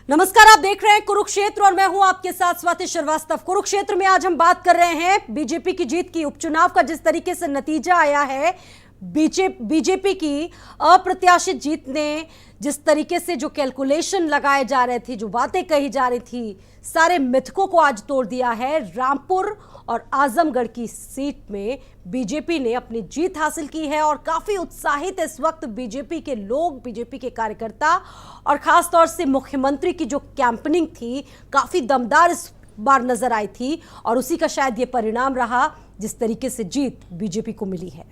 नमस्कार, आप देख रहे हैं कुरुक्षेत्र और मैं हूं आपके साथ स्वाति श्रीवास्तव। कुरुक्षेत्र में आज हम बात कर रहे हैं बीजेपी की जीत की। उपचुनाव का जिस तरीके से नतीजा आया है, बीजेपी की अप्रत्याशित जीत ने जिस तरीके से जो कैलकुलेशन लगाए जा रहे थे, जो बातें कही जा रही थी, सारे मिथकों को आज तोड़ दिया है। रामपुर और आजमगढ़ की सीट में बीजेपी ने अपनी जीत हासिल की है और काफी उत्साहित इस वक्त बीजेपी के लोग, बीजेपी के कार्यकर्ता और खास तौर से मुख्यमंत्री की जो कैंपेनिंग थी काफी दमदार इस बार नजर आई थी और उसी का शायद ये परिणाम रहा जिस तरीके से जीत बीजेपी को मिली है।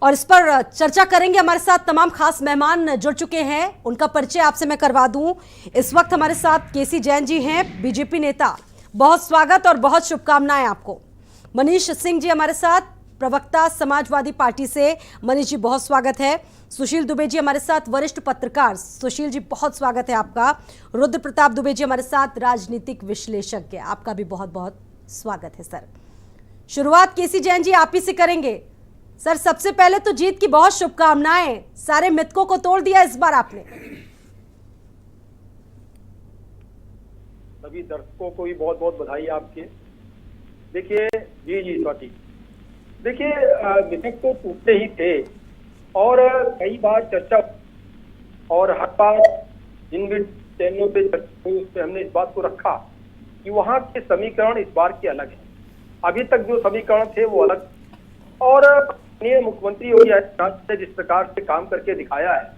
और इस पर चर्चा करेंगे, हमारे साथ तमाम खास मेहमान जुड़ चुके हैं, उनका परिचय आपसे मैं करवा दूं। इस वक्त हमारे साथ केसी जैन जी हैं, बीजेपी नेता, बहुत स्वागत और बहुत शुभकामनाएं आपको। मनीष सिंह जी हमारे साथ, प्रवक्ता समाजवादी पार्टी से, मनीष जी बहुत स्वागत है। सुशील दुबे जी हमारे साथ, वरिष्ठ पत्रकार, सुशील जी बहुत स्वागत है आपका। रुद्र प्रताप दुबे जी हमारे साथ, राजनीतिक विश्लेषज्ञ, आपका भी बहुत बहुत स्वागत है सर। शुरुआत केसी जैन जी आप ही से करेंगे। सर, सबसे पहले तो जीत की बहुत शुभकामनाएं, सारे मिथकों को तोड़ दिया इस बार आपने। सभी दर्शकों को भी बहुत बहुत बधाई आपके। देखिए जी स्वाति, देखिए मिथक तो टूटते ही थे और कई बार चर्चा और हर बार जिन भी चैनलों पे चर्चा हुई उस पर हमने इस बात को रखा कि वहाँ के समीकरण इस बार के अलग हैं। अभी तक जो समीकरण थे वो अलग, और मुख्यमंत्री योगी आदित्यनाथ ने जिस प्रकार से काम करके दिखाया है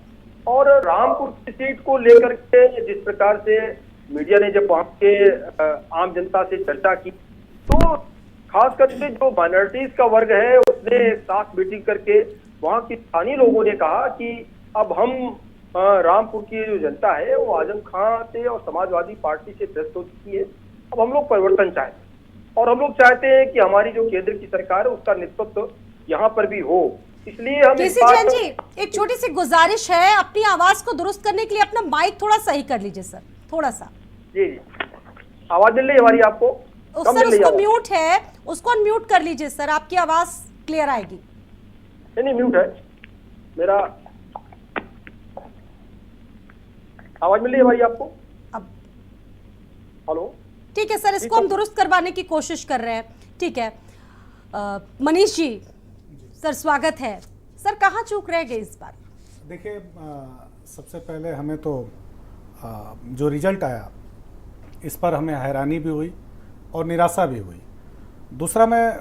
और रामपुर की सीट को लेकर के जिस प्रकार से मीडिया ने जब वहाँ के आम जनता से चर्चा की तो खास करके जो माइनॉरिटीज का वर्ग है उसने साथ मीटिंग करके वहाँ के स्थानीय लोगों ने कहा कि अब हम रामपुर की जो जनता है वो आजम खां से और समाजवादी पार्टी से त्रस्त हो चुकी है। अब हम लोग परिवर्तन चाहते हैं और हम लोग चाहते हैं कि हमारी जो केंद्र की सरकार है उसका नेतृत्व यहाँ पर भी हो। इसलिए हम केसी जैन जी, एक छोटी सी गुजारिश है, अपनी आवाज को दुरुस्त करने के लिए अपना माइक थोड़ा सही कर लीजिए सर, थोड़ा सा। जी, आवाज मिल रही है हमारी आपको? सर उसको म्यूट है, उसको अनम्यूट कर लीजिए सर, आपकी आवाज क्लियर आएगी। नहीं म्यूट है मेरा। आवाज मिल रही है हमारी आपको अब? हेलो, ठीक है सर, इसको हम दुरुस्त करवाने की कोशिश कर रहे हैं। ठीक है मनीष जी, सर स्वागत है। सर कहाँ चूक रह गए इस बार? देखिए, सबसे पहले हमें तो जो रिजल्ट आया इस पर हमें हैरानी भी हुई और निराशा भी हुई। दूसरा मैं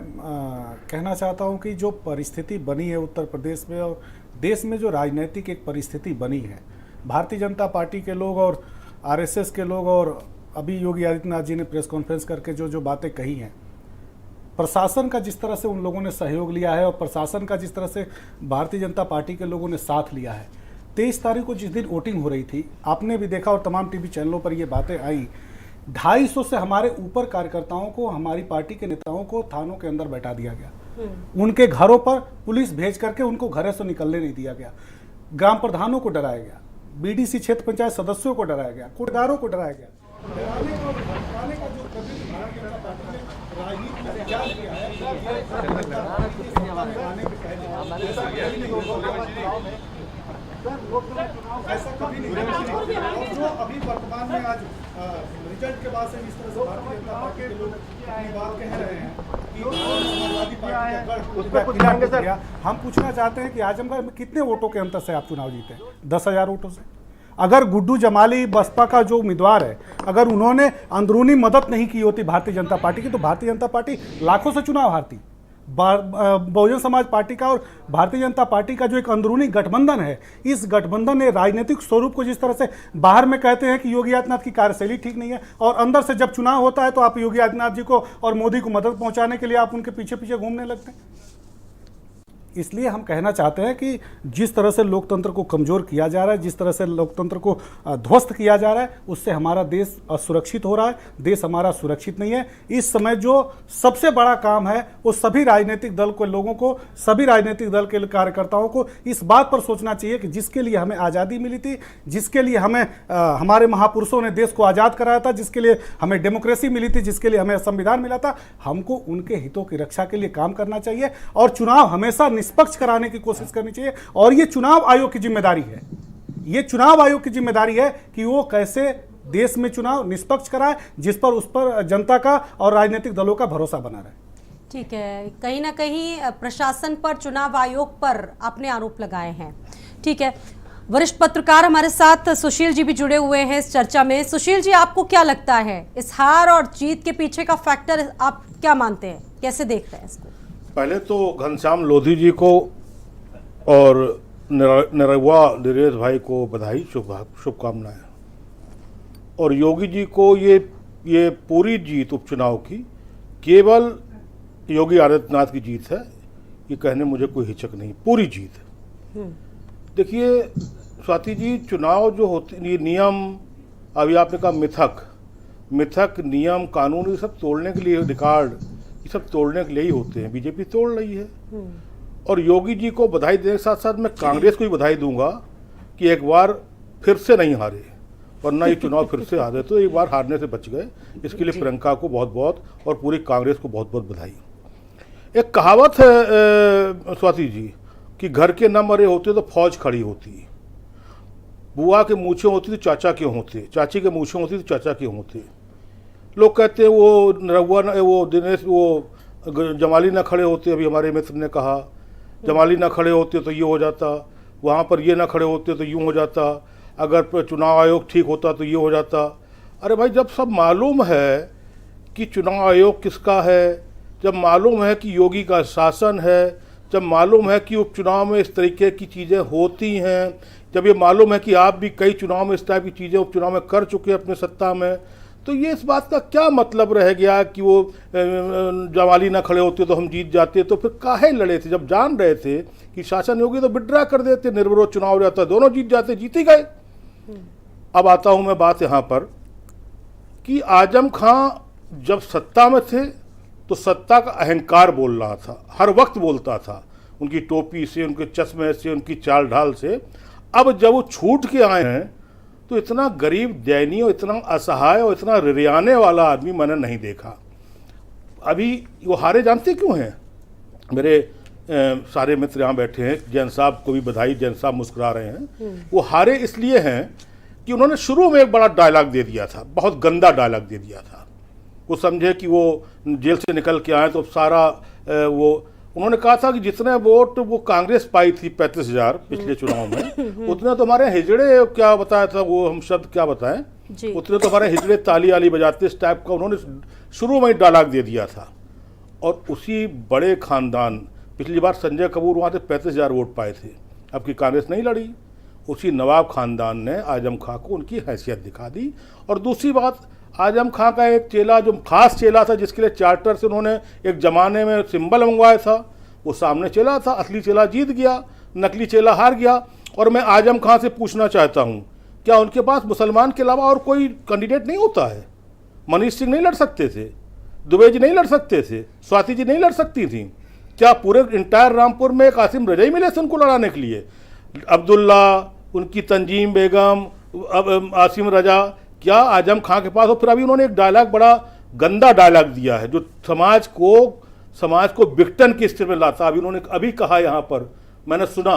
कहना चाहता हूं कि जो परिस्थिति बनी है उत्तर प्रदेश में और देश में, जो राजनीतिक एक परिस्थिति बनी है, भारतीय जनता पार्टी के लोग और आरएसएस के लोग और अभी योगी आदित्यनाथ जी ने प्रेस कॉन्फ्रेंस करके जो बातें कही हैं, प्रशासन का जिस तरह से उन लोगों ने सहयोग लिया है और प्रशासन का जिस तरह से भारतीय जनता पार्टी के लोगों ने साथ लिया है। 23 तारीख को जिस दिन वोटिंग हो रही थी, आपने भी देखा और तमाम टीवी चैनलों पर ये बातें आई, 250 से हमारे ऊपर कार्यकर्ताओं को, हमारी पार्टी के नेताओं को थानों के अंदर बैठा दिया गया। उनके घरों पर पुलिस भेज करके उनको घरों से निकलने नहीं दिया गया। ग्राम प्रधानों को डराया गया, बीडीसी क्षेत्र पंचायत सदस्यों को डराया गया, कोटदारों को डराया गया। ऐसा कभी नहीं और जो अभी वर्तमान में आज रिजल्ट के बाद से इस तरह से भारतीय जनता पार्टी के लोग अपनी बात कह रहे हैं कि समाजवादी पार्टी का गढ़, हम पूछना चाहते हैं कि आजमगढ़ में कितने वोटों के अंतर से आप चुनाव जीते? 10,000 वोटों से। अगर गुड्डू जमाली बसपा का जो उम्मीदवार है, अगर उन्होंने अंदरूनी मदद नहीं की होती भारतीय जनता पार्टी की, तो भारतीय जनता पार्टी लाखों से चुनाव हारती। बहुजन समाज पार्टी का और भारतीय जनता पार्टी का जो एक अंदरूनी गठबंधन है, इस गठबंधन ने राजनीतिक स्वरूप को जिस तरह से बाहर में कहते हैं कि योगी आदित्यनाथ की कार्यशैली ठीक नहीं है और अंदर से जब चुनाव होता है तो आप योगी आदित्यनाथ जी को और मोदी को मदद पहुंचाने के लिए आप उनके पीछे पीछे घूमने लगते हैं। इसलिए हम कहना चाहते हैं कि जिस तरह से लोकतंत्र को कमज़ोर किया जा रहा है, जिस तरह से लोकतंत्र को ध्वस्त किया जा रहा है, उससे हमारा देश असुरक्षित हो रहा है, देश हमारा सुरक्षित नहीं है। इस समय जो सबसे बड़ा काम है वो सभी राजनीतिक दल के लोगों को, सभी राजनीतिक दल के कार्यकर्ताओं को इस बात पर सोचना चाहिए कि जिसके लिए हमें आज़ादी मिली थी, जिसके लिए हमें हमारे महापुरुषों ने देश को आज़ाद कराया था, जिसके लिए हमें डेमोक्रेसी मिली थी, जिसके लिए हमें संविधान मिला था, हमको उनके हितों की रक्षा के लिए काम करना चाहिए और चुनाव हमेशा निष्पक्ष कराने की कोशिश करनी चाहिए और ये चुनाव आयोग की जिम्मेदारी है। ये चुनाव आयोग की जिम्मेदारी है कि वो कैसे देश में चुनाव निष्पक्ष कराए, जिस पर उस पर जनता का और राजनीतिक दलों का भरोसा बना रहे। ठीक है, कहीं ना कहीं प्रशासन पर, चुनाव आयोग पर आपने आरोप लगाए हैं। ठीक है, वरिष्ठ पत्रकार हमारे साथ सुशील जी भी जुड़े हुए हैं इस चर्चा में। सुशील जी, आपको क्या लगता है इस हार और जीत के पीछे का फैक्टर आप क्या मानते हैं, कैसे देखते हैं इसको? पहले तो घनश्याम लोधी जी को और निरहुआ नरेश भाई को बधाई, शुभकामनाएं। और योगी जी को ये पूरी जीत उपचुनाव की केवल योगी आदित्यनाथ की जीत है, ये कहने मुझे कोई हिचक नहीं, पूरी जीत है। देखिए स्वाति जी, चुनाव जो होते ये नियम, अभी आपने कहा मिथक नियम कानून ये सब तोड़ने के लिए, रिकॉर्ड ये सब तोड़ने के लिए ही होते हैं। बीजेपी तोड़ रही है। और योगी जी को बधाई देने के साथ साथ मैं कांग्रेस को भी बधाई दूंगा कि एक बार फिर से नहीं हारे, वरना ये चुनाव फिर से हारे तो एक बार हारने से बच गए। इसके लिए प्रियंका को बहुत बहुत और पूरी कांग्रेस को बहुत बहुत बधाई। एक कहावत है स्वाति जी कि घर के न मरे होते तो फौज खड़ी होती, बुआ के मूछें होती तो चाचा क्यों होते, चाची के मूछें होती तो चाचा क्यों होते। लोग कहते हैं वो निरहुआ, वो दिनेश, वो जमाली ना खड़े होते, अभी हमारे मित्र ने कहा जमाली ना खड़े होते तो ये हो जाता, वहाँ पर ये ना खड़े होते तो यूँ हो जाता, अगर चुनाव आयोग ठीक होता तो ये हो जाता। अरे भाई, जब सब मालूम है कि चुनाव आयोग किसका है, जब मालूम है कि योगी का शासन है, जब मालूम है कि उपचुनाव में इस तरीके की चीज़ें होती हैं, जब ये मालूम है कि आप भी कई चुनाव में इस टाइप की चीज़ें उपचुनाव में कर चुके हैं अपने सत्ता में, तो ये इस बात का क्या मतलब रह गया कि वो जवाली ना खड़े होते तो हम जीत जाते। तो फिर काहे लड़े थे? जब जान रहे थे कि शासन योगी तो विड्रा कर देते, निर्विरोध चुनाव हो जाता, दोनों जीत जाते, जीत ही गए। अब आता हूँ मैं बात यहाँ पर कि आजम खां जब सत्ता में थे तो सत्ता का अहंकार बोल रहा था, हर वक्त बोलता था, उनकी टोपी से, उनके चश्मे से, उनकी चाल ढाल से। अब जब वो छूट के आए हैं तो इतना गरीब, दयनीय, इतना असहाय और इतना रिरियाने वाला आदमी मैंने नहीं देखा। अभी वो हारे जानते क्यों हैं? मेरे सारे मित्र यहाँ बैठे हैं, जैन साहब को भी बधाई, जैन साहब मुस्कुरा रहे हैं। वो हारे इसलिए हैं कि उन्होंने शुरू में एक बड़ा डायलॉग दे दिया था, बहुत गंदा डायलॉग दे दिया था। वो समझे कि वो जेल से निकल के आए तो सारा वो उन्होंने कहा था कि जितने वोट वो कांग्रेस पाई थी 35,000 पिछले चुनाव में, उतने तो हमारे हिजड़े, क्या बताया था वो, हम शब्द क्या बताएं, उतने तो हमारे हिजड़े ताली आली बजाते, इस टाइप का उन्होंने शुरू में ही डायलॉग दे दिया था। और उसी बड़े खानदान, पिछली बार संजय कपूर वहाँ से 35,000 वोट पाए थे, अब की कांग्रेस नहीं लड़ी। उसी नवाब खानदान ने आजम खां को उनकी हैसियत दिखा दी। और दूसरी बात, आजम खां का एक चेला, जो खास चेला था, जिसके लिए चार्टर से उन्होंने एक ज़माने में सिंबल मंगवाया था, वो सामने चेला था, असली चेला जीत गया, नकली चेला हार गया। और मैं आजम खां से पूछना चाहता हूँ, क्या उनके पास मुसलमान के अलावा और कोई कैंडिडेट नहीं होता है? मनीष सिंह नहीं लड़ सकते थे? दुबे जी नहीं लड़ सकते थे? स्वाति जी नहीं लड़ सकती थी? क्या पूरे इंटायर रामपुर में एक आसिम रजई मिले थे उनको लड़ाने के लिए? अब्दुल्ला, उनकी तंजीम बेगम, आसिम रजा, क्या आजम खां के पास हो? फिर अभी उन्होंने एक डायलॉग, बड़ा गंदा डायलॉग दिया है, जो समाज को विघटन की स्थिति में लाता। अभी उन्होंने अभी कहा यहाँ पर, मैंने सुना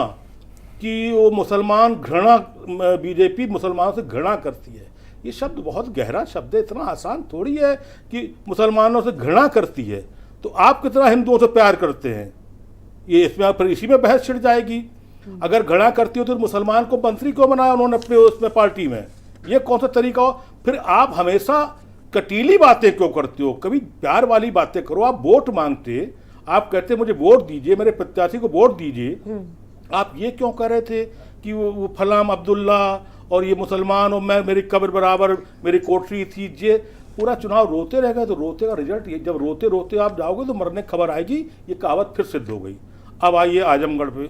कि वो मुसलमान घृणा, बीजेपी मुसलमानों से घृणा करती है। ये शब्द बहुत गहरा शब्द है, इतना आसान थोड़ी है कि मुसलमानों से घृणा करती है। तो आप कितना हिंदुओं से प्यार करते हैं, ये इसमें फिर इसी में बहस छिड़ जाएगी। अगर घृणा करती हो तो मुसलमान को मंत्री क्यों बनाया उन्होंने अपने उसमें पार्टी में? ये कौन सा तरीका हो? फिर आप हमेशा कटीली बातें क्यों करते हो? कभी प्यार वाली बातें करो। आप वोट मांगते, आप कहते मुझे वोट दीजिए, मेरे प्रत्याशी को वोट दीजिए। आप ये क्यों कह रहे थे कि वो फलाम अब्दुल्ला और ये मुसलमान और मैं, मेरी कब्र बराबर मेरी कोठरी थी? ये पूरा चुनाव रोते रह गए तो रोते का रिजल्ट, ये जब रोते रोते आप जाओगे तो मरने खबर आएगी। ये कहावत फिर सिद्ध हो गई। अब आइए आजमगढ़ पे।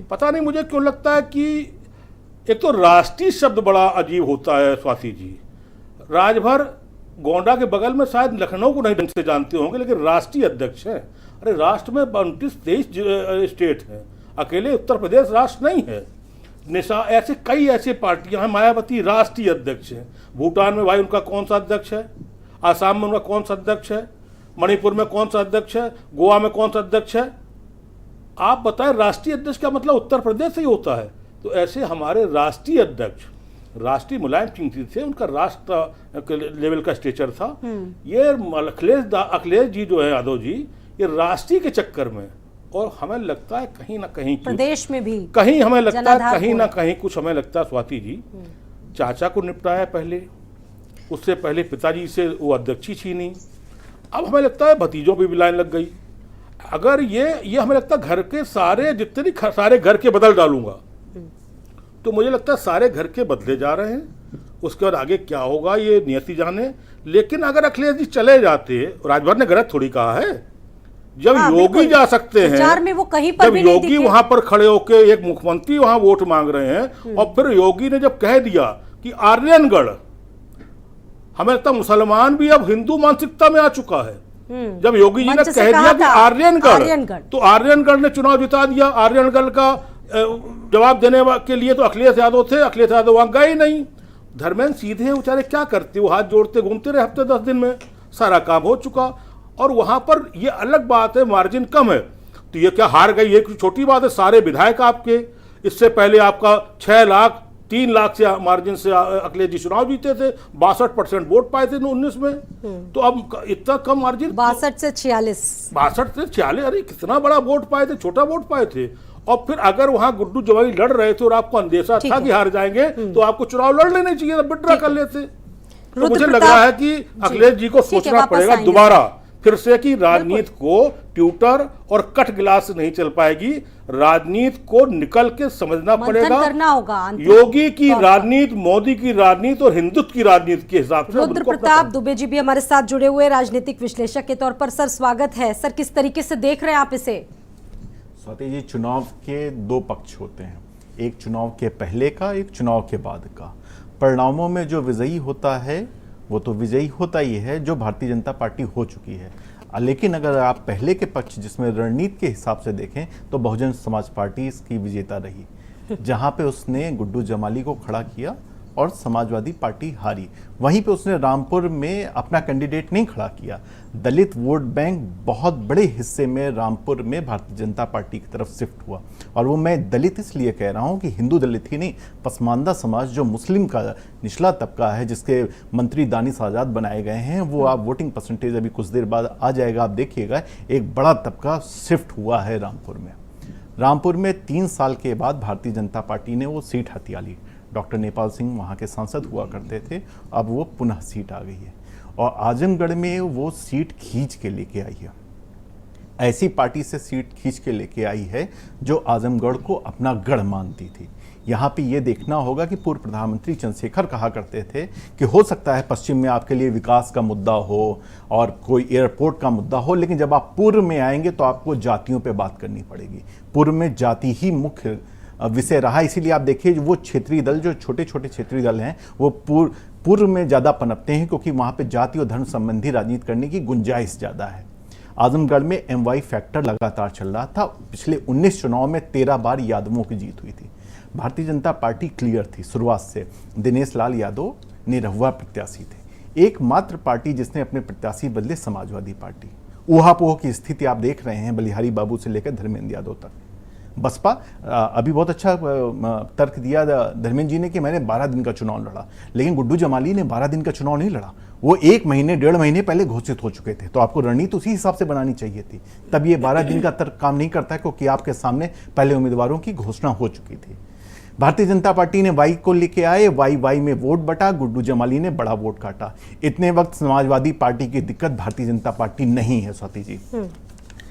पता नहीं मुझे क्यों लगता है कि एक तो राष्ट्रीय शब्द बड़ा अजीब होता है स्वाति जी। राजभर, गोंडा के बगल में, शायद लखनऊ को नहीं ढंग से जानते होंगे, लेकिन राष्ट्रीय अध्यक्ष हैं। अरे राष्ट्र में 29-23 स्टेट हैं, अकेले उत्तर प्रदेश राष्ट्र नहीं है। ऐसे कई ऐसे पार्टियां हैं। मायावती राष्ट्रीय अध्यक्ष है। भूटान में भाई उनका कौन सा अध्यक्ष है? आसाम में उनका कौन सा अध्यक्ष है? मणिपुर में कौन सा अध्यक्ष है? गोवा में कौन सा अध्यक्ष है? आप बताएं, राष्ट्रीय अध्यक्ष का मतलब उत्तर प्रदेश से ही होता है। तो ऐसे हमारे राष्ट्रीय अध्यक्ष राष्ट्रीय मुलायम सिंह जी थे, उनका राष्ट्र लेवल का स्टेचर था। ये अखिलेश जी जो है यादव जी, ये राष्ट्रीय के चक्कर में, और हमें लगता है कहीं ना कहीं प्रदेश में भी कहीं हमें लगता है जनाधार कहीं हुए। ना कहीं कुछ हमें लगता है स्वाति जी चाचा को निपटाया पहले, उससे पहले पिताजी से वो अध्यक्षी छीनी, अब हमें लगता है भतीजों पे भी लाइन लग गई। अगर ये हमें लगता है घर के सारे जितने भी सारे घर के बदल डालूंगा, तो मुझे लगता है सारे घर के बदले जा रहे हैं। उसके बाद आगे क्या होगा ये नियति जाने। लेकिन अगर अखिलेश जी चले जाते, राजभर ने गलत थोड़ी कहा है, जब हाँ, योगी बिल्कुल। जा सकते हैं, विचार में वो कहीं पर जब भी नहीं योगी दिखे। वहां पर खड़े होके एक मुख्यमंत्री वहां वोट मांग रहे हैं, और फिर योगी ने जब कह दिया कि आर्यनगढ़, हमें लगता है मुसलमान भी अब हिंदू मानसिकता में आ चुका है। जब योगी जी ने मंच से कह कहा दिया कि था, आर्यनगढ़, आर्यनगढ़। तो आर्यनगढ़ ने चुनाव जिता दिया। आर्यनगढ़ का जवाब देने के लिए तो अखिलेश यादव थे, अखिलेश यादव वहां गए नहीं। धर्मेंद्र सीधे बेचारे क्या करते, वो हाथ जोड़ते घूमते रहे हफ्ते 10 दिन में, सारा काम हो चुका। और वहां पर ये अलग बात है, मार्जिन कम है, तो ये क्या हार गई, ये छोटी बात है। सारे विधायक आपके, इससे पहले आपका 6 लाख 3 लाख से मार्जिन से अखिलेश जी चुनाव जीते थे, 62% वोट पाए थे 19 में। तो अब इतना कम मार्जिन, 62 से 46, 62 से 46, अरे कितना बड़ा वोट पाए थे, छोटा वोट पाए थे। और फिर अगर वहां गुड्डू जमाली लड़ रहे थे और आपको अंदेशा था कि हार जाएंगे, तो आपको चुनाव लड़ लेने चाहिए, विड्रॉ कर लेते। तो मुझे लग रहा है कि अखिलेश जी को सोचना पड़ेगा दोबारा फिर से कि राजनीति को ट्यूटर और कट गिलास से नहीं चल पाएगी, राजनीति को निकल के समझना पड़ेगा। करना होगा। योगी की राजनीति, मोदी की राजनीति और हिंदुत्व की राजनीति के हिसाब से। रुद्र प्रताप दुबे जी भी हमारे साथ जुड़े हुए राजनीतिक विश्लेषक के तौर पर। सर स्वागत है। सर किस तरीके से देख रहे हैं आप इसे? स्वाति जी, चुनाव के 2 पक्ष होते हैं, एक चुनाव के पहले का, एक चुनाव के बाद का। परिणामों में जो विजयी होता है वो तो विजयी होता ही है, जो भारतीय जनता पार्टी हो चुकी है। लेकिन अगर आप पहले के पक्ष जिसमें रणनीति के हिसाब से देखें तो बहुजन समाज पार्टी इसकी विजेता रही, जहां पे उसने गुड्डू जमाली को खड़ा किया और समाजवादी पार्टी हारी। वहीं पे उसने रामपुर में अपना कैंडिडेट नहीं खड़ा किया। दलित वोट बैंक बहुत बड़े हिस्से में रामपुर में भारतीय जनता पार्टी की तरफ शिफ्ट हुआ। और वो मैं दलित इसलिए कह रहा हूँ कि हिंदू दलित ही नहीं, पसमानदा समाज जो मुस्लिम का निचला तबका है, जिसके मंत्री दानिश आज़ाद बनाए गए हैं, वो आप वोटिंग परसेंटेज अभी कुछ देर बाद आ जाएगा, आप देखिएगा, एक बड़ा तबका शिफ्ट हुआ है रामपुर में। रामपुर में 3 साल के बाद भारतीय जनता पार्टी ने वो सीट हथिया ली। डॉक्टर नेपाल सिंह वहाँ के सांसद हुआ करते थे, अब वो पुनः सीट आ गई है और आजमगढ़ में वो सीट खींच के लेके आई है। ऐसी पार्टी से सीट खींच के लेके आई है जो आजमगढ़ को अपना गढ़ मानती थी। यहाँ पे ये देखना होगा कि पूर्व प्रधानमंत्री चंद्रशेखर कहा करते थे कि हो सकता है पश्चिम में आपके लिए विकास का मुद्दा हो और कोई एयरपोर्ट का मुद्दा हो, लेकिन जब आप पूर्व में आएंगे तो आपको जातियों पे बात करनी पड़ेगी। पूर्व में जाति ही मुख्य विषय रहा, इसीलिए आप देखिए वो क्षेत्रीय दल, जो छोटे छोटे क्षेत्रीय दल हैं, वो पूर्व में ज़्यादा पनपते हैं, क्योंकि वहाँ पे जाति और धर्म संबंधी राजनीति करने की गुंजाइश ज़्यादा है। आजमगढ़ में MY फैक्टर लगातार चल रहा था। पिछले 19 चुनाव में 13 बार यादवों की जीत हुई थी। भारतीय जनता पार्टी क्लियर थी शुरुआत से। दिनेश लाल यादव निरहुआ प्रत्याशी थे। एकमात्र पार्टी जिसने अपने प्रत्याशी बदले समाजवादी पार्टी। ऊहापोह की स्थिति आप देख रहे हैं, बलिहारी बाबू से लेकर धर्मेंद्र यादव तक। बसपा अभी बहुत अच्छा तर्क दिया धर्मेंद्र जी ने कि मैंने 12 दिन का चुनाव लड़ा, लेकिन गुड्डू जमाली ने 12 दिन का चुनाव नहीं लड़ा। वो 1 महीने 1.5 महीने पहले घोषित हो चुके थे। तो आपको रणनीति उसी हिसाब से बनानी चाहिए थी। तब ये 12 दिन का तर्क काम नहीं करता है, क्योंकि आपके सामने पहले उम्मीदवारों की घोषणा हो चुकी थी। भारतीय जनता पार्टी ने वाई को लेके आए, वाई में वोट बटा, गुड्डू जमाली ने बड़ा वोट काटा। इतने वक्त समाजवादी पार्टी की दिक्कत भारतीय जनता पार्टी नहीं है स्वाति जी।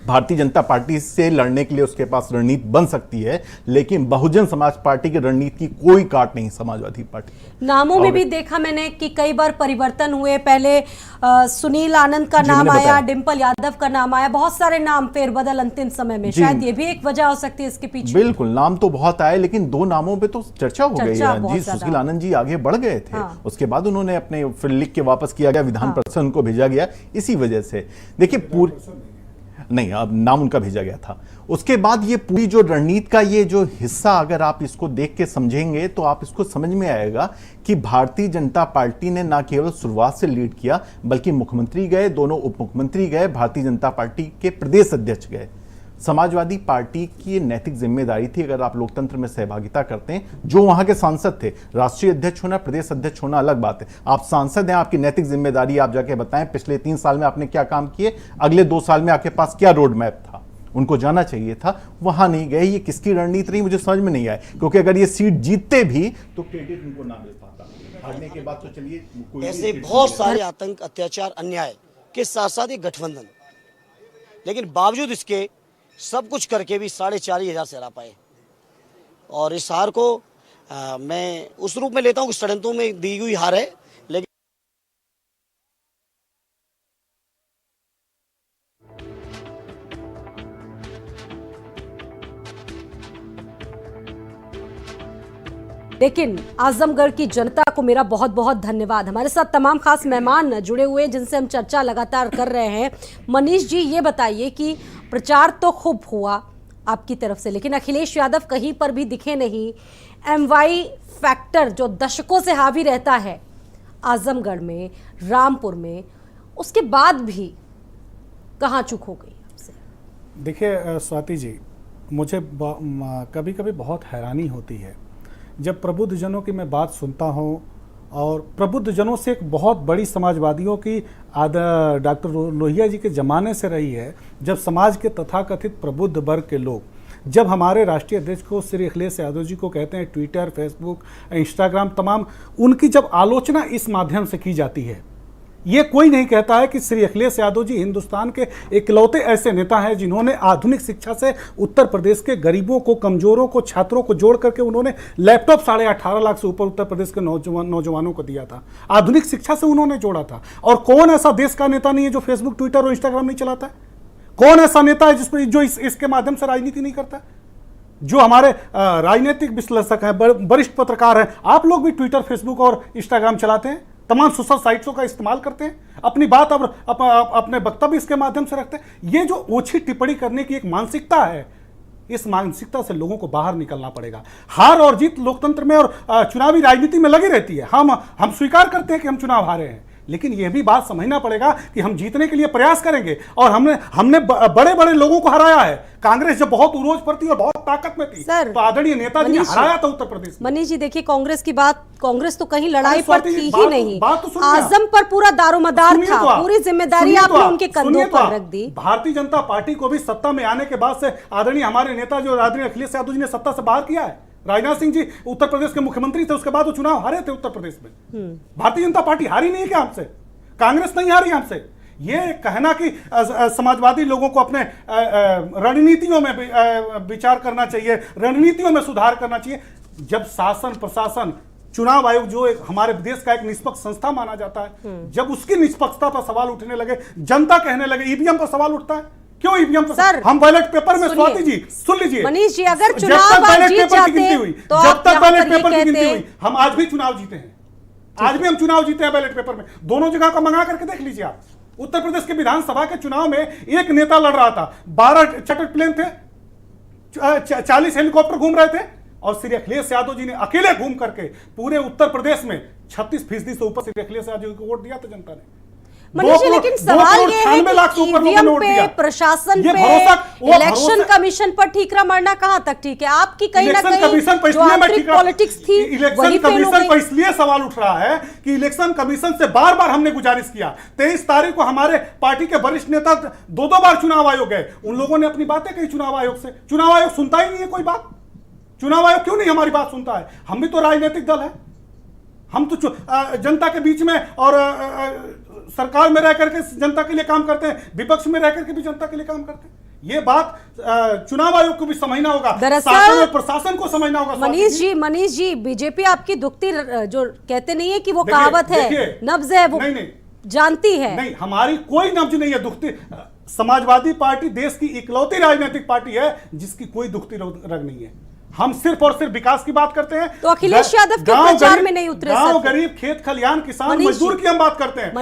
भारतीय जनता पार्टी से लड़ने के लिए उसके पास रणनीति बन सकती है, लेकिन बहुजन समाज पार्टी की रणनीति की कोई काट नहीं समाजवादी पार्टी। नामों में भी देखा मैंने कि कई बार परिवर्तन हुए। पहले सुनील आनंद का नाम आया, डिंपल यादव का नाम आया, बहुत सारे नाम फेरबदल अंतिम समय में। शायद ये भी एक वजह हो सकती है इसके पीछे। बिल्कुल, नाम तो बहुत आए, लेकिन 2 नामों पे तो चर्चा हो गई है जी। सुशील आनंद जी आगे बढ़ गए थे। उसके बाद उन्होंने अपने फिर लिख के वापस किया गया, विधान परिषद उनको भेजा गया। इसी वजह से देखिए नहीं, अब नाम उनका भेजा गया था। उसके बाद ये पूरी जो रणनीति का ये जो हिस्सा, अगर आप इसको देख के समझेंगे तो आप इसको समझ में आएगा कि भारतीय जनता पार्टी ने ना केवल शुरुआत से लीड किया, बल्कि मुख्यमंत्री गए, दोनों उप मुख्यमंत्री गए, भारतीय जनता पार्टी के प्रदेश अध्यक्ष गए। समाजवादी पार्टी की ये नैतिक जिम्मेदारी थी, अगर आप लोकतंत्र में सहभागिता करते हैं, जो वहां के सांसद थे, राष्ट्रीय अध्यक्ष होना, प्रदेश अध्यक्ष होना अलग बात है, आप सांसद हैं, आपकी नैतिक जिम्मेदारी आप जाके बताएं पिछले 3 साल में आपने क्या काम किए, अगले 2 साल में आपके पास क्या रोड मैप था, उनको जाना चाहिए था, वहां नहीं गए। ये किसकी रणनीति रही मुझे समझ में नहीं आया, क्योंकि अगर ये सीट जीतते भी तो क्रेडिट उनको ना मिल पाता, हारने के बाद तो चलिए ऐसे बहुत सारे आतंक, अत्याचार, अन्याय के साथ साथ ये गठबंधन, लेकिन बावजूद इसके सब कुछ करके भी 4,500 से हरा पाए। और इस हार को मैं उस रूप में लेता हूं कि षड्यंत्रों में दी हुई हार है, लेकिन लेकिन आजमगढ़ की जनता को मेरा बहुत बहुत धन्यवाद। हमारे साथ तमाम खास मेहमान जुड़े हुए हैं जिनसे हम चर्चा लगातार कर रहे हैं। मनीष जी, ये बताइए कि प्रचार तो खूब हुआ आपकी तरफ से, लेकिन अखिलेश यादव कहीं पर भी दिखे नहीं। MY फैक्टर जो दशकों से हावी रहता है आजमगढ़ में, रामपुर में, उसके बाद भी कहाँ चूक हो गई आपसे? देखिए स्वाति जी, मुझे कभी कभी बहुत हैरानी होती है जब प्रबुद्ध जनों की मैं बात सुनता हूँ, और प्रबुद्ध जनों से एक बहुत बड़ी समाजवादियों की डॉक्टर लोहिया जी के ज़माने से रही है, जब समाज के तथाकथित प्रबुद्ध वर्ग के लोग जब हमारे राष्ट्रीय अध्यक्ष को श्री अखिलेश यादव जी को कहते हैं, ट्विटर, फेसबुक, इंस्टाग्राम तमाम, उनकी जब आलोचना इस माध्यम से की जाती है, ये कोई नहीं कहता है कि श्री अखिलेश यादव जी हिंदुस्तान के इकलौते ऐसे नेता हैं जिन्होंने आधुनिक शिक्षा से उत्तर प्रदेश के गरीबों को, कमजोरों को, छात्रों को जोड़ करके उन्होंने लैपटॉप 18.5 लाख से ऊपर उत्तर प्रदेश के नौजवानों को दिया था। आधुनिक शिक्षा से उन्होंने जोड़ा था। और कौन ऐसा देश का नेता नहीं है जो फेसबुक, ट्विटर और इंस्टाग्राम नहीं चलाता है? कौन ऐसा नेता है जो इसके माध्यम से राजनीति नहीं करता है? जो हमारे राजनीतिक विश्लेषक हैं, वरिष्ठ पत्रकार हैं, आप लोग भी ट्विटर, फेसबुक और इंस्टाग्राम चलाते हैं, तमाम सोशल साइट्सों का इस्तेमाल करते हैं, अपनी बात अब अपने वक्तव्य इसके माध्यम से रखते हैं। ये जो ओछी टिप्पणी करने की एक मानसिकता है, इस मानसिकता से लोगों को बाहर निकलना पड़ेगा। हार और जीत लोकतंत्र में और चुनावी राजनीति में लगी रहती है। हम स्वीकार करते हैं कि हम चुनाव हारे हैं, लेकिन यह भी बात समझना पड़ेगा कि हम जीतने के लिए प्रयास करेंगे। और हमने बड़े बड़े लोगों को हराया है। कांग्रेस जब बहुत उरोज पर थी और बहुत ताकत में थी, तो आदरणीय नेताजी ने हराया था उत्तर प्रदेश में। मनीष जी देखिए, कांग्रेस तो कहीं लड़ाई पर थी ही नहीं, तो आजम पर पूरा दारोमदार था, पूरी जिम्मेदारी आपने उनके कंधों पर रख दी। भारतीय जनता पार्टी को भी सत्ता में आने के बाद से आदरणीय हमारे नेता जो आदरणीय अखिलेश यादव जी ने सत्ता से बाहर किया है। राजनाथ सिंह जी उत्तर प्रदेश के मुख्यमंत्री थे, उसके बाद वो चुनाव हारे थे उत्तर प्रदेश में। भारतीय जनता पार्टी हारी नहीं है क्या हमसे? कांग्रेस नहीं हारी हमसे। ये कहना कि समाजवादी लोगों को अपने रणनीतियों में विचार करना चाहिए, रणनीतियों में सुधार करना चाहिए। जब शासन, प्रशासन, चुनाव आयोग जो एक हमारे देश का एक निष्पक्ष संस्था माना जाता है, जब उसकी निष्पक्षता पर सवाल उठने लगे, जनता कहने लगे ईवीएम पर सवाल उठता है, क्यों ईवीएम पर? हम बैलेट पेपर में, स्वाति जी सुन लीजिए मनीष जी, अगर चुनाव आज जीत जाते तो जब तक बैलेट पेपर की गिनती हुई, हम आज भी चुनाव जीते हैं। आज भी हम चुनाव जीते हैं बैलेट पेपर में। दोनों जगह का मंगा करके देख लीजिए आप। उत्तर प्रदेश के विधानसभा के चुनाव में एक नेता लड़ रहा था, 12 चार्टर्ड प्लेन थे, 40 हेलीकॉप्टर घूम रहे थे, और श्री अखिलेश यादव जी ने अकेले घूम करके पूरे उत्तर प्रदेश में 36% से ऊपर श्री अखिलेश यादव जी को वोट दिया था जनता ने। मनीष जी, लेकिन सवाल ये है कि ईवीएम पे, प्रशासन पे, इलेक्शन कमीशन पर ठीकरा मारना कहां तक ठीक है? आपकी कहीं ना कहीं जो आंतरिक पॉलिटिक्स थी इलेक्शन कमीशन पर इसलिए सवाल उठ रहा है कि इलेक्शन कमीशन से बार बार हमने गुजारिश किया। 23 तारीख को हमारे पार्टी के वरिष्ठ नेता 2 बार चुनाव आयोग गए, उन लोगों ने अपनी बातें कही चुनाव आयोग से। चुनाव आयोग सुनता ही नहीं है कोई बात। चुनाव आयोग क्यों नहीं हमारी बात सुनता है? हम भी तो राजनीतिक दल है, हम तो जनता के बीच में और सरकार में रह करके जनता के लिए काम करते हैं, विपक्ष में रह करके भी जनता के लिए काम करते हैं। ये बात चुनाव आयोग को भी समझना होगा, शासन और प्रशासन को समझना होगा। मनीष जी, बीजेपी आपकी दुखती, जो कहते नहीं है कि वो कहावत है, नब्ज है, वो नहीं जानती है। नहीं, हमारी कोई नब्ज नहीं है दुखती। समाजवादी पार्टी देश की इकलौती राजनीतिक पार्टी है जिसकी कोई दुखती रग नहीं है। हम सिर्फ और सिर्फ विकास की बात करते हैं। तो अखिलेश यादव के प्रचार में नहीं उतरे? गांव गरीब, खेत खलियान, किसान, मजदूर की हम बात करते हैं।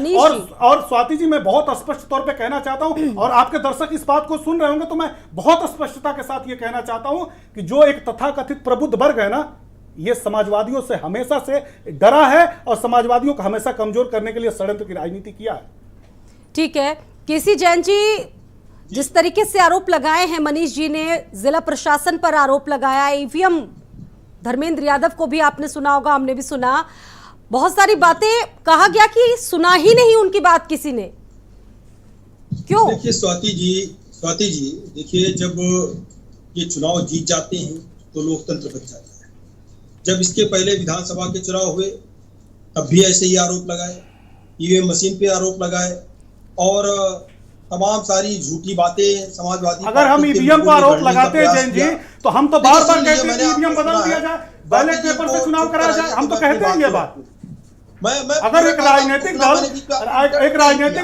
और स्वाति जी, मैं बहुत स्पष्ट तौर पे कहना चाहता हूं, और आपके दर्शक इस बात को सुन रहे होंगे, तो मैं बहुत स्पष्टता के साथ ये कहना चाहता हूं कि जो एक तथाकथित प्रबुद्ध वर्ग है ना, ये समाजवादियों से हमेशा से डरा है और समाजवादियों को हमेशा कमजोर करने के लिए षड्यंत्र की राजनीति किया है। ठीक है, केसी जैन जी, जिस तरीके से आरोप लगाए हैं मनीष जी ने, जिला प्रशासन पर आरोप लगाया, ईवीएम धर्मेंद्र यादव को भी आपने सुना होगा, हमने भी सुना, बहुत सारी बातें कहा गया कि सुना ही नहीं उनकी बात किसी ने, क्यों? देखिए स्वाति जी देखिए, जब ये चुनाव जीत जाते हैं तो लोकतंत्र बच जाता है। जब इसके पहले विधानसभा के चुनाव हुए तब भी ऐसे ही आरोप लगाए, ईवीएम मशीन पे आरोप लगाए और तमाम सारी झूठी बातें समाजवादी। अगर हम ईवीएम को आरोप लगाते हैं जैन जी, तो हम तो बार बार कहते हैं ईवीएम बदल दिया जाए, बैलेट पेपर से चुनाव कराया जाए, हम तो कहते हैं ये बात। अगर एक राजनीतिक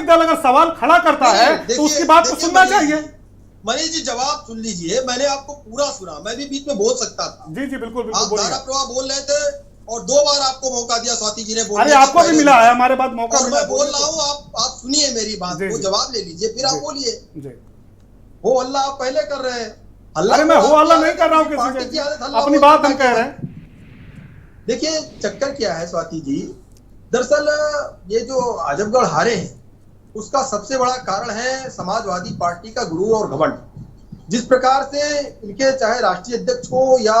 दल अगर सवाल खड़ा करता है तो उसकी बात को सुनना चाहिए। मनीष जी जवाब सुन लीजिए, मैंने आपको पूरा सुना, मैं भी बीच में बोल सकता था। जी बिल्कुल आप धारा प्रवाह बोल रहे थे और 2 बार आपको मौका दिया स्वाति जी ने बोलने। अरे आपको भी मिला है, हमारे बाद मौका मिला। मैं बोल रहा हूँ, आप सुनिए मेरी बात को, जवाब ले लीजिए फिर आप बोलिए। हो अल्लाह आप पहले कर रहे हैं। अरे मैं हो अल्लाह नहीं कर रहा हूँ किसी से, अपनी बात हम कह रहे हैं। देखिए चक्कर क्या है स्वाति जी, दरअसल ये जो आजमगढ़ हारे हैं उसका सबसे बड़ा कारण है समाजवादी पार्टी का गुरूर और घमंड। जिस प्रकार से इनके चाहे राष्ट्रीय अध्यक्ष हो या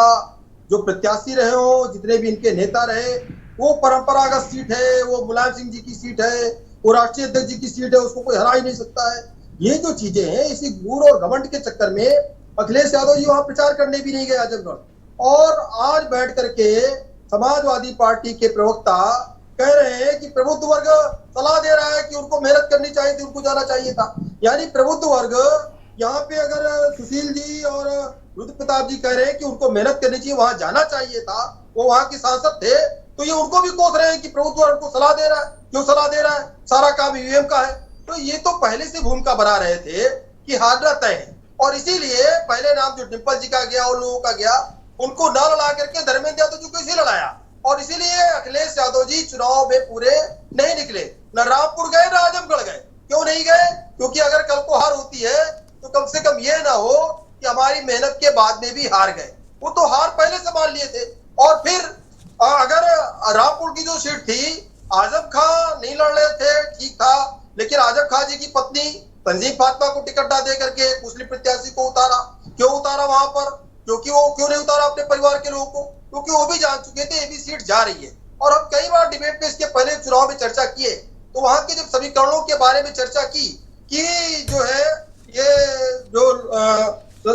जो प्रत्याशी रहे हो, जितने भी इनके नेता रहे, वो परंपरागत सीट है, वो मुलायम सिंह जी की सीट है, वो राष्ट्रीय अध्यक्ष जी की सीट है, उसको कोई हरा ही नहीं सकता है। ये जो चीजें हैं, इसी गुरूर और घमंड के चक्कर में अखिलेश यादव जी वहां प्रचार करने भी नहीं गए आजमगढ़। और आज बैठ करके समाजवादी पार्टी के प्रवक्ता कह रहे हैं कि प्रबुद्ध वर्ग सलाह दे रहा है कि उनको मेहनत करनी चाहिए थी, उनको जाना चाहिए था। यानी प्रबुद्ध वर्ग यहाँ पे अगर सुशील जी और रुद्र प्रताप जी कह रहे हैं कि उनको मेहनत करनी चाहिए, वहां जाना चाहिए था, वो वहां के सांसद थे, तो ये उनको भी कोस रहे हैं कि प्रभुत्व वर्ग को सलाह दे रहा है। क्यों सलाह दे रहा है? सारा काम ईवीएम का है। तो ये तो पहले से भूमिका बना रहे थे कि हारना तय है, और इसीलिए पहले नाम जो डिम्पल जी का गया, उन लोगों का गया, उनको न लड़ा करके धर्मेंद्र यादव जी को इसी लड़ाया। और इसीलिए अखिलेश यादव जी चुनाव में पूरे नहीं निकले, न रामपुर गए न आजमगढ़ गए। क्यों नहीं गए? क्योंकि अगर कल को हार होती है तो कम से कम ये ना हो कि हमारी मेहनत के बाद में भी हार गए। वो तो हार पहले से मान लिए थे। और फिर अगर रामपुर की जो सीट थी, आजम खां नहीं लड़ रहे थे, ठीक था, लेकिन आजम खां जी की पत्नी तंजीम फातिमा को टिकट ना दे करके मुस्लिम प्रत्याशी को उतारा। क्यों उतारा वहां पर? क्योंकि वो क्यों नहीं उतारा अपने परिवार के लोगों को? क्योंकि वो भी जान चुके थे ये भी सीट जा रही है। और हम कई बार डिबेट में इसके पहले चुनाव में चर्चा किए, तो वहां के जब समीकरणों के बारे में चर्चा की कि जो है ये जो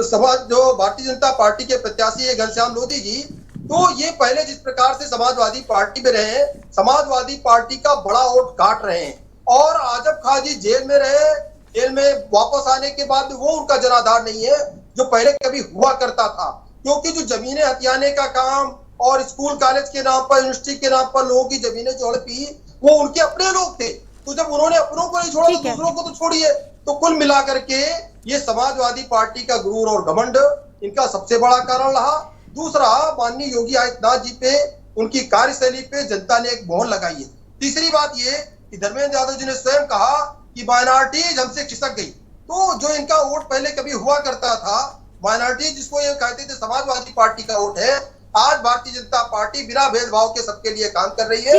सभा जो भारतीय जनता पार्टी के प्रत्याशी है घनश्याम लोधी जी, तो ये पहले जिस प्रकार से समाजवादी पार्टी में रहे, समाजवादी पार्टी का बड़ा वोट काट रहे हैं। और आजम खां जी जेल में रहे, जेल में वापस आने के बाद वो उनका जनाधार नहीं है जो पहले कभी हुआ करता था। क्योंकि जो जमीनें हथियाने का काम और स्कूल कॉलेज के नाम पर, यूनिवर्सिटी के नाम पर लोगों की जमीनें जो हड़पी, वो उनके अपने लोग थे। तो जब उन्होंने अपनों को नहीं छोड़ा तो दूसरों को तो छोड़िए। तो कुल मिलाकर के ये समाजवादी पार्टी का गुरूर और घमंड इनका सबसे बड़ा कारण रहा। दूसरा, माननीय योगी आदित्यनाथ जी पे, उनकी कार्यशैली पे जनता ने एक मोहर लगाई है। तीसरी बात ये कि धर्मेंद्र यादव जी ने स्वयं कहा कि माइनॉरिटीज हमसे खिसक गई। तो जो इनका वोट पहले कभी हुआ करता था, माइनॉरिटी जिसको ये कहते थे समाजवादी पार्टी का वोट है, आज भारतीय जनता पार्टी बिना भेदभाव के सबके लिए काम कर रही है।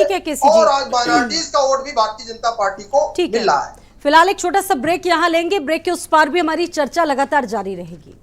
और आज माइनॉरिटीज का वोट भी भारतीय जनता पार्टी को मिल रहा है। फिलहाल एक छोटा सा ब्रेक यहाँ लेंगे, ब्रेक के उस पार भी हमारी चर्चा लगातार जारी रहेगी।